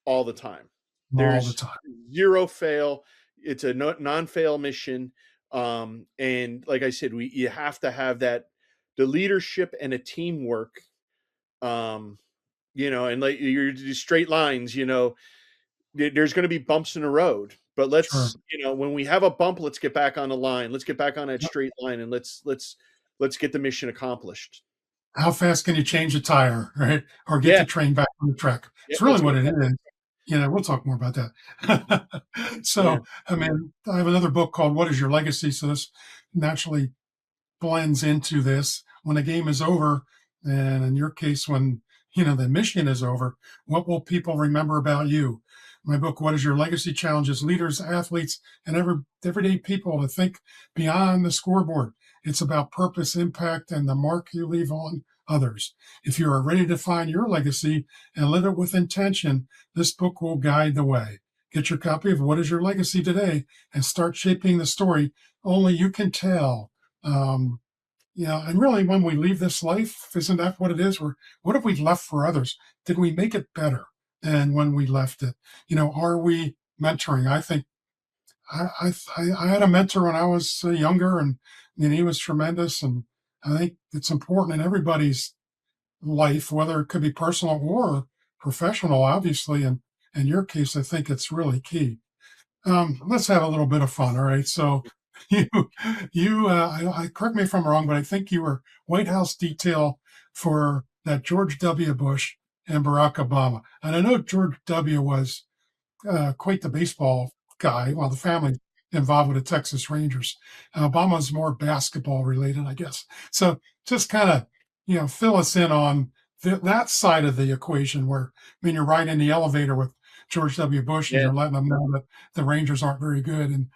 all the time. all the There's time. zero fail. It's a non-fail mission. And like I said, you have to have that, the leadership and a teamwork. Um, and like you're just straight lines. There's going to be bumps in the road, but Sure. when we have a bump, let's get back on the line. Let's get back on that Yep. straight line, and let's get the mission accomplished. How fast can you change a tire, right? Or get Yeah, the train back on the track? yeah. It's really Let's what get it back. is. We'll talk more about that. Yeah, So, I mean, I have another book called What is Your Legacy? So this naturally blends into this. When the game is over, and in your case, when the mission is over, what will people remember about you? My book, What is Your Legacy? Challenges leaders, athletes, and everyday people to think beyond the scoreboard. It's about purpose, impact, and the mark you leave on others. If you are ready to find your legacy and live it with intention, this book will guide the way. Get your copy of What is Your Legacy today and start shaping the story only you can tell. Um, and really, when we leave this life, isn't that what it is? What have we left for others? Did we make it better than when we left it? Are we mentoring? I think I had a mentor when I was younger, and he was tremendous. And I think it's important in everybody's life, whether it could be personal or professional, obviously. And in your case, I think it's really key. Let's have a little bit of fun. All right. So you, I correct me if I'm wrong, but I think you were White House detail for that George W. Bush and Barack Obama. And I know George W. was quite the baseball guy, while the family involved with the Texas Rangers. Obama's more basketball related, I guess. So just kind of, fill us in on that side of the equation where, I mean, you're right in the elevator with George W. Bush and yeah, you're letting them know that the Rangers aren't very good and,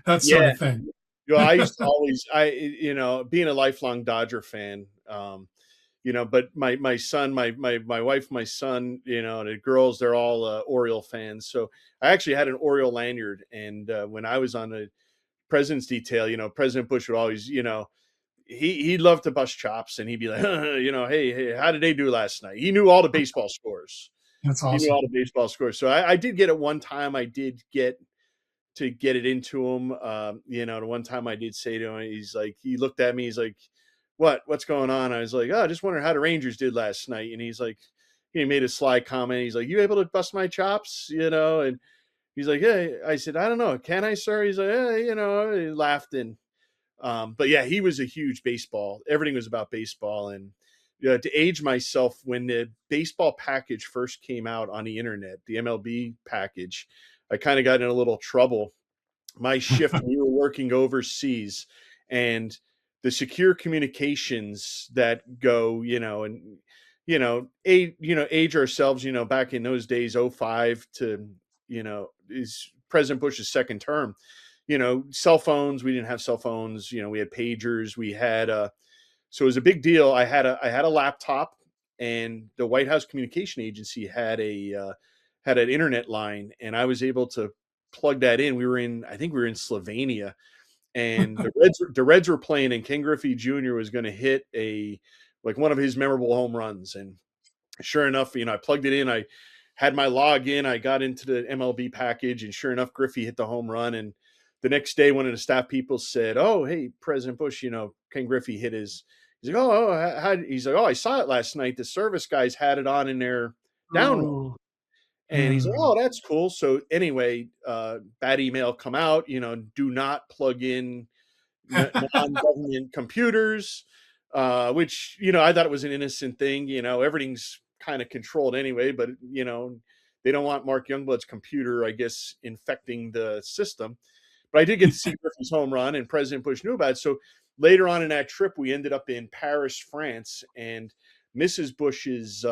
that sort yeah. of thing. I used to always, being a lifelong Dodger fan, but my son, my wife, my son, the girls, they're all Oriole fans. So I actually had an Oriole lanyard, and when I was on the president's detail, President Bush would always, he'd love to bust chops, and he'd be like, hey, how did they do last night? He knew all the baseball scores. That's He knew all awesome. the baseball scores. So I did get it one time. I did get to get it into him. The one time I did say to him, he's like, he looked at me, he's like, what's going on? I was like, oh, I just wondering how the Rangers did last night. And he's like, he made a sly comment. He's like, you able to bust my chops? And he's like, hey, I said, I don't know. Can I, sir? He's like, he laughed. But yeah, he was a huge baseball. Everything was about baseball. And to age myself, when the baseball package first came out on the internet, the MLB package, I kind of got in a little trouble. My shift, we were working overseas, and the secure communications that go, and age ourselves, back in those days, '05 to, is President Bush's second term. Cell phones, we didn't have cell phones. We had pagers. We had so it was a big deal. I had a laptop, and the White House Communication Agency had an internet line, and I was able to plug that in. I think we were in Slovenia, and the Reds were playing, and Ken Griffey Jr. was going to hit one of his memorable home runs. And sure enough, I plugged it in. I had my login. I got into the MLB package, and sure enough, Griffey hit the home run. And the next day, one of the staff people said, "Oh, hey, President Bush, Ken Griffey hit his." He's like, he's like, "Oh, I saw it last night. The service guys had it on in their down." Oh, And he's like, "Oh, that's cool." So anyway, bad email come out, do not plug in non-government computers, which, I thought it was an innocent thing. Everything's kind of controlled anyway, but, they don't want Mark Youngblood's computer, I guess, infecting the system. But I did get to see Griffey's home run, and President Bush knew about it. So later on in that trip, we ended up in Paris, France, and Mrs. Bush's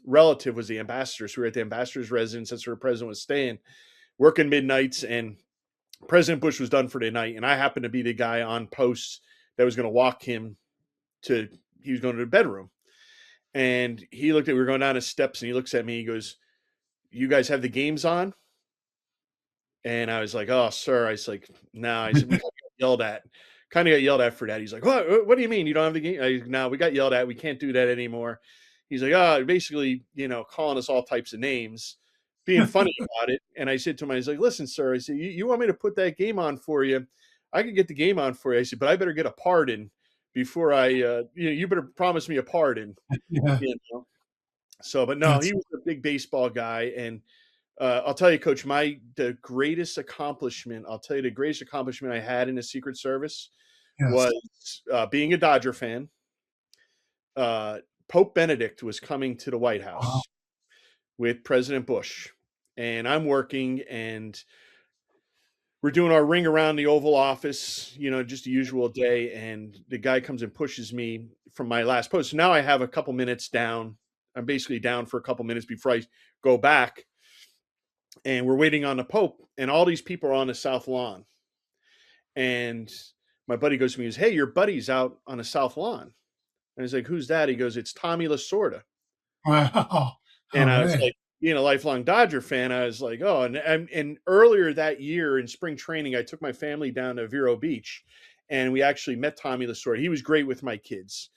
relative was the ambassador. So we were at the ambassador's residence. That's where the president was staying, working midnights, and President Bush was done for the night. And I happened to be the guy on post that was going to walk him he was going to the bedroom. And we were going down his steps, and he looks at me, he goes, "You guys have the games on?" And I was like, "Oh, sir." I was like, "No." I said, "We got yelled at." Kind of got yelled at for that. He's like, What do you mean you don't have the game?" No, we got yelled at. We can't do that anymore. He's like, basically, calling us all types of names, being funny about it. And I said to him, I was like, "Listen, sir," I said, you want me to put that game on for you? I could get the game on for you. I said, "But I better get a pardon before you better promise me a pardon." yeah, So, but no, that's he was a big baseball guy. And I'll tell you, Coach, the greatest accomplishment I had in the Secret Service yes. was being a Dodger fan. Pope Benedict was coming to the White Wow. House with President Bush, and I'm working, and we're doing our ring around the Oval Office, just a usual day. And the guy comes and pushes me from my last post. So now I have a couple minutes down. I'm basically down for a couple minutes before I go back. And we're waiting on the Pope, and all these people are on the South Lawn. And my buddy goes to me, he goes, "Hey, your buddy's out on the South Lawn." And I was like, "Who's that?" He goes, "It's Tommy Lasorda." Wow. And All I was right. like, being a lifelong Dodger fan, I was like, "Oh," and earlier that year in spring training, I took my family down to Vero Beach, and we actually met Tommy Lasorda. He was great with my kids.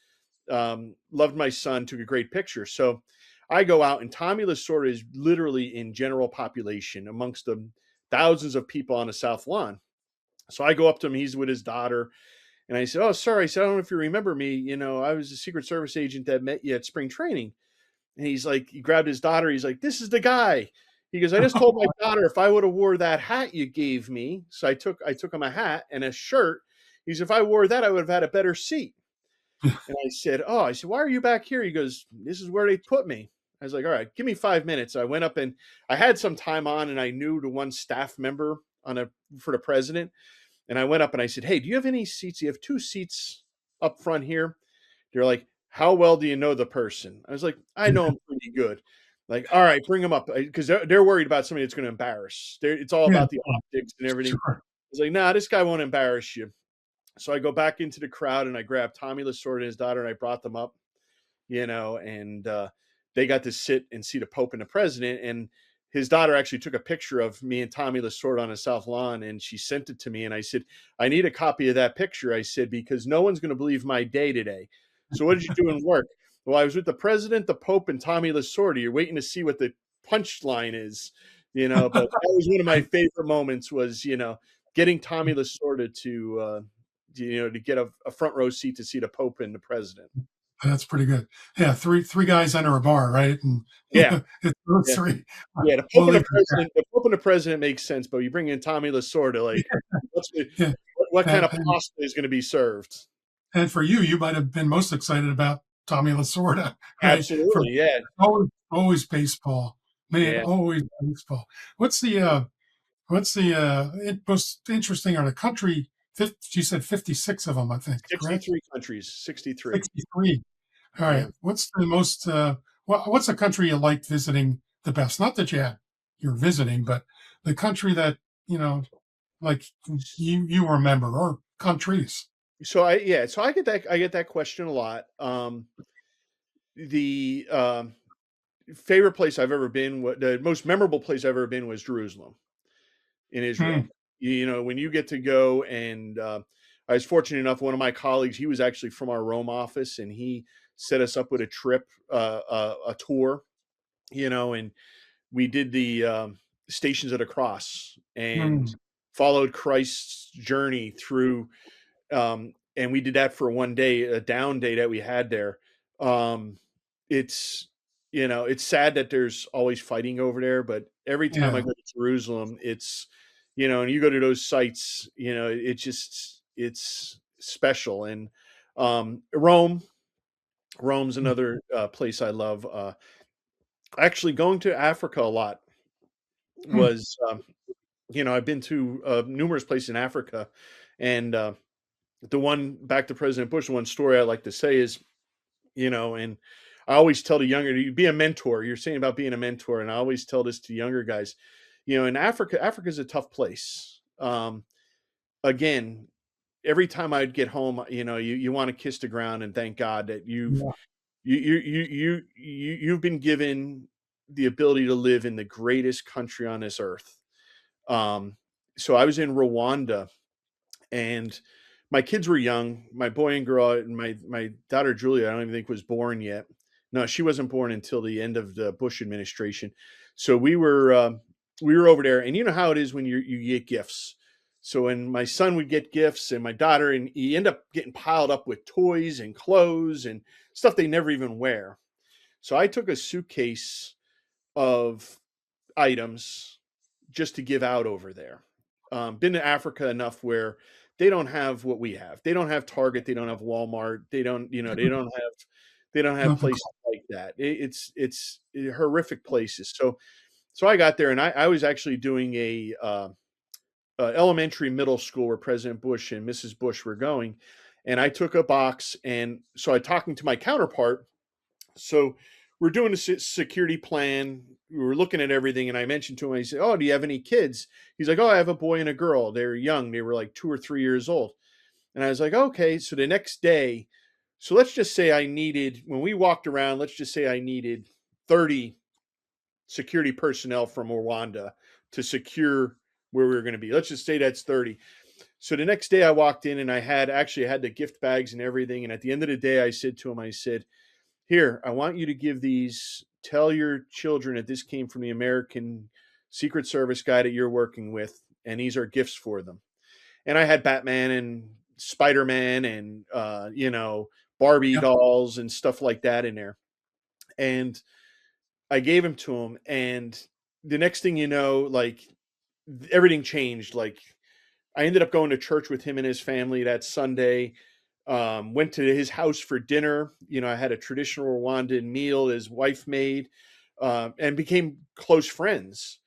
Loved my son, took a great picture. So I go out, and Tommy Lasorda is literally in general population amongst the thousands of people on the South Lawn. So I go up to him. He's with his daughter. And I said, "Oh, sorry." I said, "I don't know if you remember me. I was a Secret Service agent that met you at spring training." And he's like, he grabbed his daughter. He's like, "This is the guy." He goes, "I just told my daughter if I would have wore that hat you gave me." So I took him a hat and a shirt. He said, "If I wore that, I would have had a better seat." And I said, "Why are you back here?" He goes, "This is where they put me." I was like, "All right, give me 5 minutes." So I went up, and I had some time on, and I knew the one staff member for the president. And I went up and I said, "Hey, do you have any seats? You have two seats up front here." They're like, "How well do you know the person?" I was like, "I know him pretty good." Like, "All right, bring him up," because they're worried about somebody that's going to embarrass. It's all Yeah, about the optics and everything. I sure. was like, "Nah, this guy won't embarrass you." So I go back into the crowd, and I grabbed Tommy Lasorda and his daughter, and I brought them up, and they got to sit and see the Pope and the president. And his daughter actually took a picture of me and Tommy Lasorda on the South Lawn, and she sent it to me. And I said, "I need a copy of that picture." I said, "Because no one's going to believe my day today." So what did you do in work? "Well, I was with the president, the Pope, and Tommy Lasorda. You're waiting to see what the punchline is, But that was one of my favorite moments. Was getting Tommy Lasorda to get a front row seat to see the Pope and the president. That's pretty good. Yeah, three guys enter a bar, right? And Yeah, it's those yeah. three. Yeah, We'll leave it at The Pope and the president makes sense, but you bring in Tommy Lasorda, like, what's the, that. Yeah. what kind And, of pasta is going to be served? and for you, you might have been most excited about Tommy Lasorda, right? From Absolutely, yeah, always baseball, man, yeah. always baseball. What's the What's the most interesting, or the country? You said 56 of them, I think, correct? 63 countries, 63. 63. All right. Yeah. What's the most? What's a country you liked visiting the best? Not that you're visiting, but the country that you know, like you remember, or countries. So I get that question a lot. The favorite place I've ever been, the most memorable place I've ever been was Jerusalem in Israel. Hmm. When you get to go and I was fortunate enough, one of my colleagues, he was actually from our Rome office and he set us up with a trip, a tour, and we did the Stations of the Cross and Hmm. followed Christ's journey through. And we did that for one day, a down day that we had there. Um, it's it's sad that there's always fighting over there, but every time I Yeah. go to Jerusalem, and you go to those sites, it's special. And Rome, Rome's Mm. another place I love. Actually, going to Africa a lot Hmm. was, I've been to numerous places in Africa, and the one back to President Bush. The one story I like to say is, and I always tell the younger, you be a mentor. You're saying about being a mentor, and I always tell this to younger guys. In Africa is a tough place. Again, every time I'd get home, you want to kiss the ground and thank God that Yeah. you've been given the ability to live in the greatest country on this earth. Um, so I was in Rwanda, and my kids were young. My boy and girl, and my daughter Julia, I don't even think was born yet. No, she wasn't born until the end of the Bush administration. So we were over there, and you know how it is when you get gifts. So when my son would get gifts, and my daughter, and he end up getting piled up with toys and clothes and stuff they never even wear. So I took a suitcase of items just to give out over there. Been to Africa enough where they don't have what we have. They don't have Target. They don't have Walmart. They don't have Nothing. places like that. It's horrific places. So I got there, and I was actually doing a elementary middle school where President Bush and Mrs. Bush were going, and I took a box, and so I talking to my counterpart. So we're doing a security plan. We were looking at everything, and I mentioned to him, I said, "Oh, do you have any kids?" He's like, "Oh, I have a boy and a girl. They're young. They were like 2 or 3 years old." And I was like, "Okay." So the next day, so let's just say when we walked around, let's just say I needed 30 security personnel from Rwanda to secure where we were going to be. Let's just say that's 30. So the next day I walked in, and I had the gift bags and everything. And at the end of the day, I said to him, I said, "Here, I want you to give these. Tell your children that this came from the American Secret Service guy that you're working with, and these are gifts for them." And I had Batman and Spider-Man and Barbie Yeah. dolls and stuff like that in there. And I gave them to him, and the next thing you know, like everything changed. Like I ended up going to church with him and his family that Sunday. Went to his house for dinner. I had a traditional Rwandan meal his wife made, and became close friends.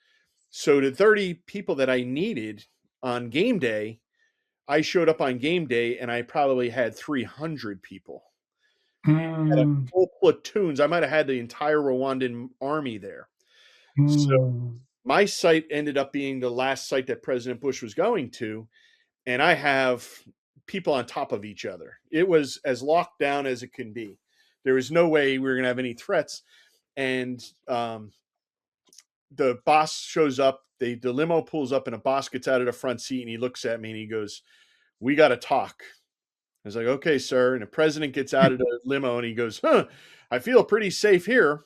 So the 30 people that I needed on game day, I showed up on game day, and I probably had 300 people. Had a Mm. full platoons. I might have had the entire Rwandan army there. So Mm. my site ended up being the last site that President Bush was going to, and I have people on top of each other. It was as locked down as it can be. There was no way we were going to have any threats. And the boss shows up. The limo pulls up, and a boss gets out of the front seat, and he looks at me and he goes, "We got to talk." I was like, "Okay, sir." And the president gets out of the limo and he goes, "Huh, I feel pretty safe here."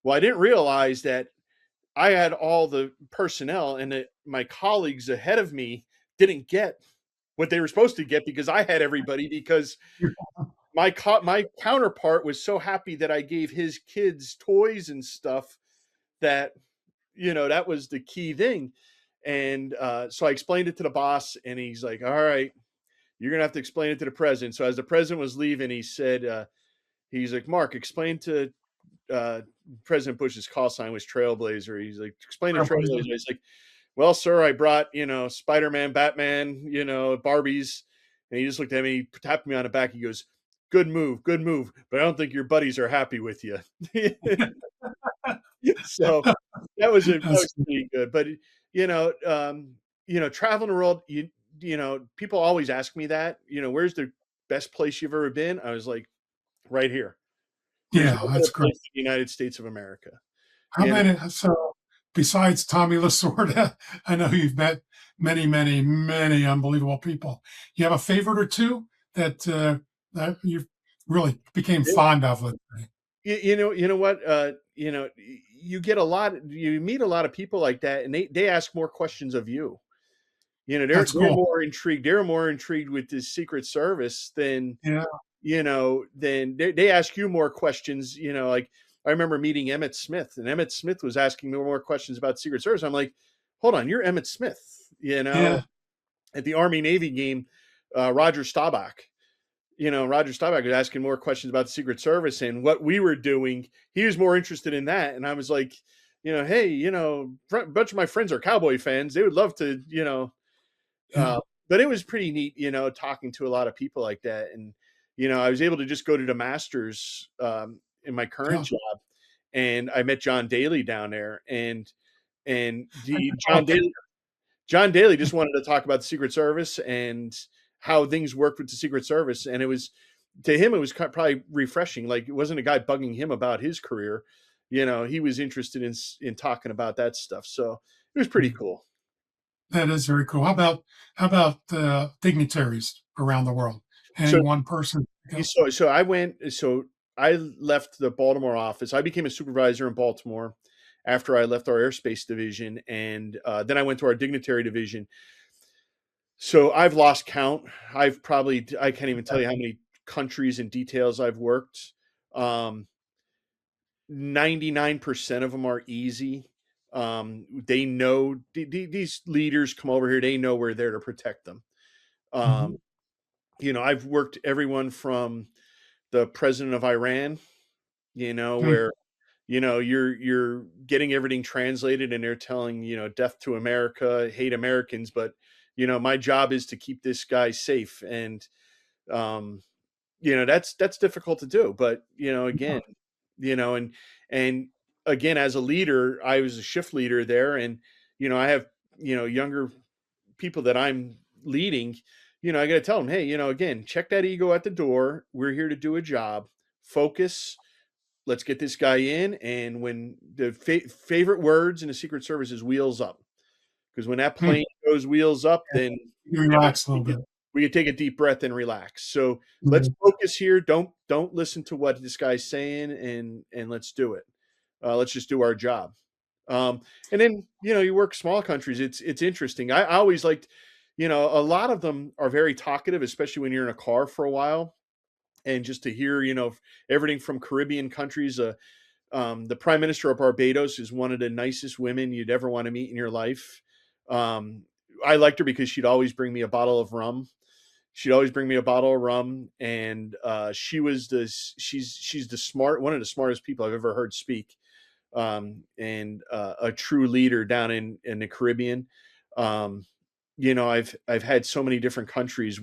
Well, I didn't realize that I had all the personnel, and that my colleagues ahead of me didn't get what they were supposed to get because I had everybody, because my counterpart was so happy that I gave his kids toys and stuff, that that was the key thing. And so I explained it to the boss, and he's like, "All right, you're gonna have to explain it to the president." So as the president was leaving, he said, he's like, "Mark, explain to uh, President Bush's call sign was Trailblazer." He's like, "Explain to Trailblazer." He's like, well, sir, I brought, Spider-Man, Batman, Barbies. And he just looked at me, he tapped me on the back. He goes, good move. But I don't think your buddies are happy with you. So that was That's pretty good. But traveling the world, people always ask me that, where's the best place you've ever been? I was like, right here. There's yeah, no better that's great. place than the United States of America. How You know, many? So besides Tommy Lasorda, I know you've met many, many, many unbelievable people. You have a favorite or two that that you really became fond of? Let's say. you know what? You get a lot. You meet a lot of people like that, and they ask more questions of you. That's They're cool. more intrigued. They're more intrigued with the Secret Service than Yeah, then they ask you more questions. Like I remember meeting Emmett Smith, and Emmett Smith was asking me more questions about Secret Service. I'm like, hold on, you're Emmett Smith. yeah, At the Army Navy game, Roger Staubach. Roger Staubach was asking more questions about the Secret Service and what we were doing. He was more interested in that, and I was like, hey, a bunch of my friends are cowboy fans. They would love to, yeah, but it was pretty neat, talking to a lot of people like that. And, I was able to just go to the Masters in my current yeah. job, and I met John Daly down there. And Oh, John Daly just wanted to talk about the Secret Service and how things worked with the Secret Service. And it was, to him, it was probably refreshing. Like it wasn't a guy bugging him about his career. He was interested in talking about that stuff. So it was pretty cool. that is very cool. How about dignitaries around the world? Any So one person? Yeah. so I left the Baltimore office. I became a supervisor in Baltimore after I left our airspace division, and then I went to our dignitary division. So I've lost count. I can't even tell you how many countries and details I've worked. 99% of them are easy. They know these leaders come over here. They know we're there to protect them. Mhm. Um, I've worked everyone from the president of Iran, Mm. where you're getting everything translated and they're telling, death to America, hate Americans, but my job is to keep this guy safe. And um that's difficult to do. But again, you know and and again, as a leader, I was a shift leader there, and I have younger people that I'm leading. I got to tell them, hey, again, check that ego at the door. We're here to do a job. Focus. Let's get this guy in. And when the favorite words in the Secret Service is wheels up, because when that Mm. plane goes wheels up, Yeah, then you relax a little bit. we could take a deep breath and relax. So let's Mhm. focus here. Don't listen to what this guy's saying, and let's do it. Let's just do our job. And then you work small countries. It's interesting. I always liked, a lot of them are very talkative, especially when you're in a car for a while, and just to hear everything from Caribbean countries. The Prime Minister of Barbados is one of the nicest women you'd ever want to meet in your life. Um, I liked her because she'd always bring me a bottle of rum. She'd always bring me a bottle of rum, and she's the one of the smartest people I've ever heard speak, and a true leader down in the Caribbean. Um, I've had so many different countries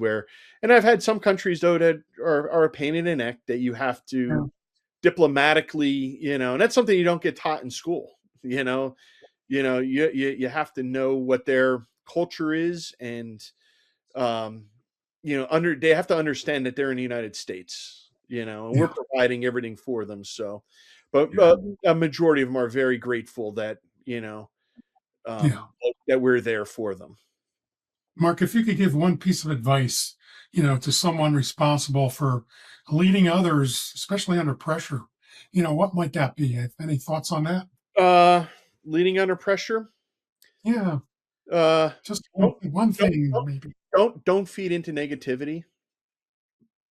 and I've had some countries though that are a pain in the neck that you have Yeah, to diplomatically, and that's something you don't get taught in school. You have to know what their culture is, and um, they have to understand that they're in the United States, and we're yeah, providing everything for them. So, but yeah, a majority of them are very grateful that yeah. that we're there for them. Mark, if you could give one piece of advice, to someone responsible for leading others, especially under pressure, what might that be? Any thoughts on that? Uh, Leading under pressure. Yeah, Uh, just one, don't one don't thing, maybe. don't feed into negativity.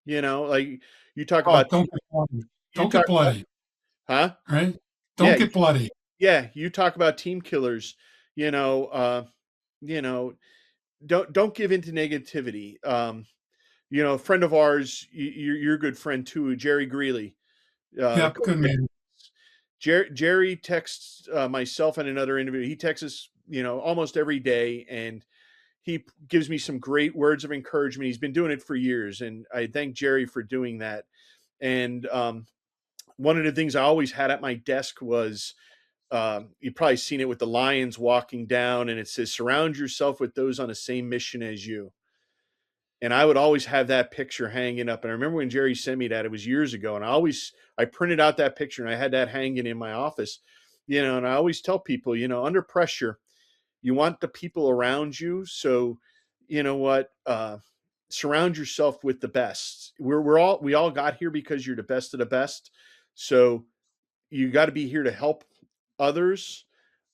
Like you talk Oh, about don't get bloody. you Don't talk get bloody, huh? right? Don't Yeah, get bloody. yeah. You talk about team killers. You know, uh, you know, don't give into negativity. A friend of ours, you're a good friend too, Jerry Greeley. Yep, good man. Jerry texts myself and another individual. He texts us almost every day, and he gives me some great words of encouragement. He's been doing it for years, and I thank Jerry for doing that. And one of the things I always had at my desk was, you've probably seen it with the lions walking down, and it says, "Surround yourself with those on the same mission as you." And I would always have that picture hanging up. And I remember when Jerry sent me that, it was years ago. And I printed out that picture and I had that hanging in my office, and I always tell people, under pressure, you want the people around you. So, you know what, surround yourself with the best. We all got here because you're the best of the best. So you got to be here to help others,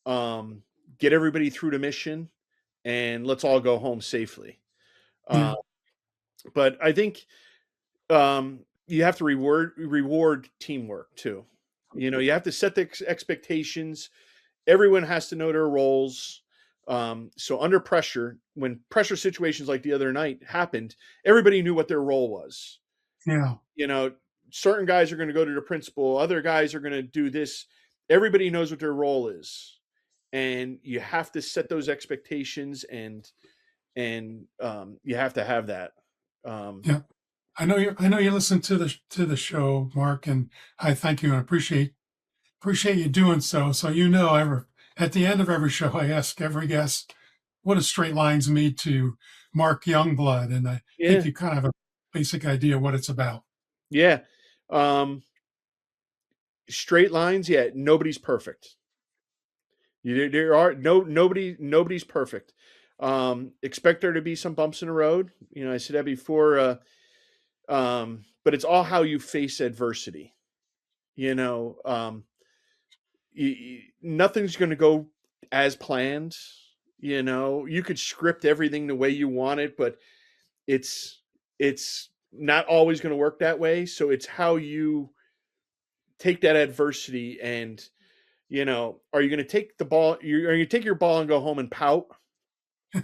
um, get everybody through the mission, and let's all go home safely. Yeah. Uh, but I think you have to reward teamwork too. You have to set the expectations. Everyone has to know their roles. So under pressure, when pressure situations like the other night happened, everybody knew what their role was. Yeah. You know, certain guys are going to go to the principal, other guys are going to do this. Everybody knows what their role is, and you have to set those expectations, and you have to have that. Um, Yeah. I know you listen to the show, Mark, and I thank you and appreciate you doing so. So at the end of every show, I ask every guest, what does straight lines mean to Mark Youngblood? And I think yeah, you kind of have a basic idea what it's about. yeah. Um, Straight lines, yeah. Nobody's perfect. There are nobody's perfect. Expect there to be some bumps in the road. I said that before. But it's all how you face adversity. You know, nothing's going to go as planned. You could script everything the way you want it, but it's not always going to work that way. So it's how you take that adversity, and are you going to take the ball? Are you going to take your ball and go home and pout?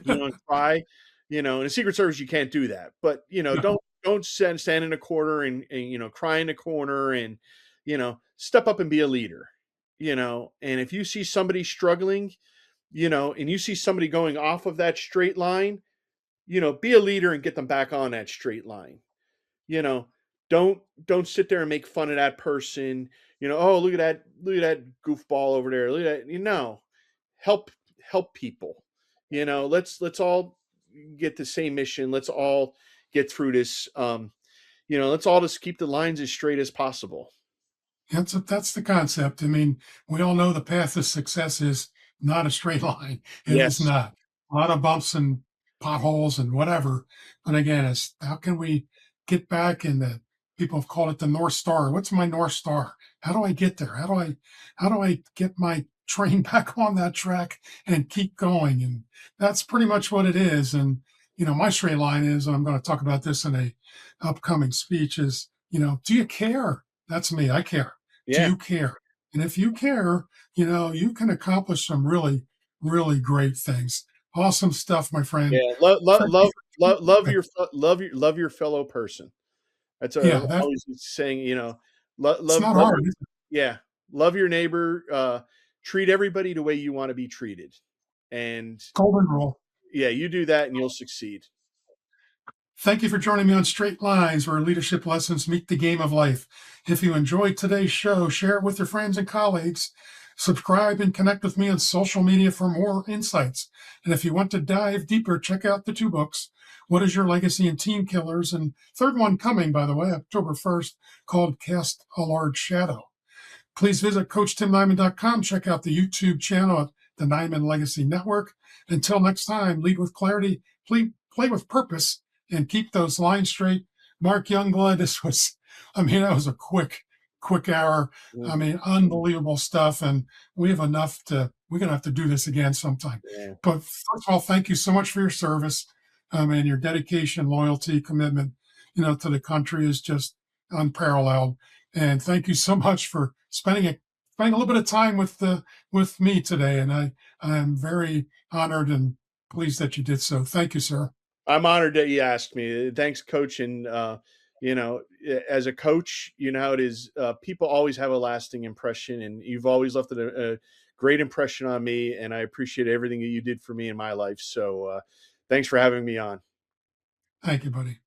And cry. In a Secret Service, you can't do that. But No. don't stand in a corner and cry in a corner, and step up and be a leader. And if you see somebody struggling, and you see somebody going off of that straight line, be a leader and get them back on that straight line. You know, don't sit there and make fun of that person. Oh, look at that goofball over there. Look at that. Help help people. Let's all get the same mission. Let's all get through this. Let's all just keep the lines as straight as possible. That's the concept. I mean, we all know the path to success is not a straight line. It is Yes. not. A lot of bumps and potholes and whatever. But again, it's how can we get back in the people have called it the North Star. What's my North Star? How do I get there? How do I get my train back on that track and keep going? And that's pretty much what it is. And my straight line is, and I'm going to talk about this in a upcoming speech, is, do you care? That's me. I care. Do Yeah. you care? And if you care, you can accomplish some really, really great things. Awesome stuff, my friend. Yeah. Love love Thank you love love for love keeping- love your fellow person. That's Yeah, always saying. it's not Love hard. your, Is it? yeah. Love your neighbor. Treat everybody the way you want to be treated, and Golden rule. yeah, you do that and you'll succeed. Thank you for joining me on Straight Lines, where leadership lessons meet the game of life. If you enjoyed today's show, share it with your friends and colleagues. Subscribe and connect with me on social media for more insights. And if you want to dive deeper, check out the two books, What is Your Legacy and Team Killers? And third one coming, by the way, October 1st, called Cast a Large Shadow. Please visit CoachTimNeiman.com. Check out the YouTube channel at the Neiman Legacy Network. Until next time, lead with clarity, play with purpose, and keep those lines straight. Mark Youngblood, that was a quick hour. I Mhm. mean, unbelievable stuff. And we're going to have to do this again sometime. Yeah. But first of all, thank you so much for your service. And your dedication, loyalty, commitment, to the country is just unparalleled. And thank you so much for spending a little bit of time with me today. And I am very honored and pleased that you did so. Thank you, sir. I'm honored that you asked me. Thanks, coach. And as a coach, you know how it is. People always have a lasting impression, and you've always left a great impression on me, and I appreciate everything that you did for me in my life. So thanks for having me on. Thank you, buddy.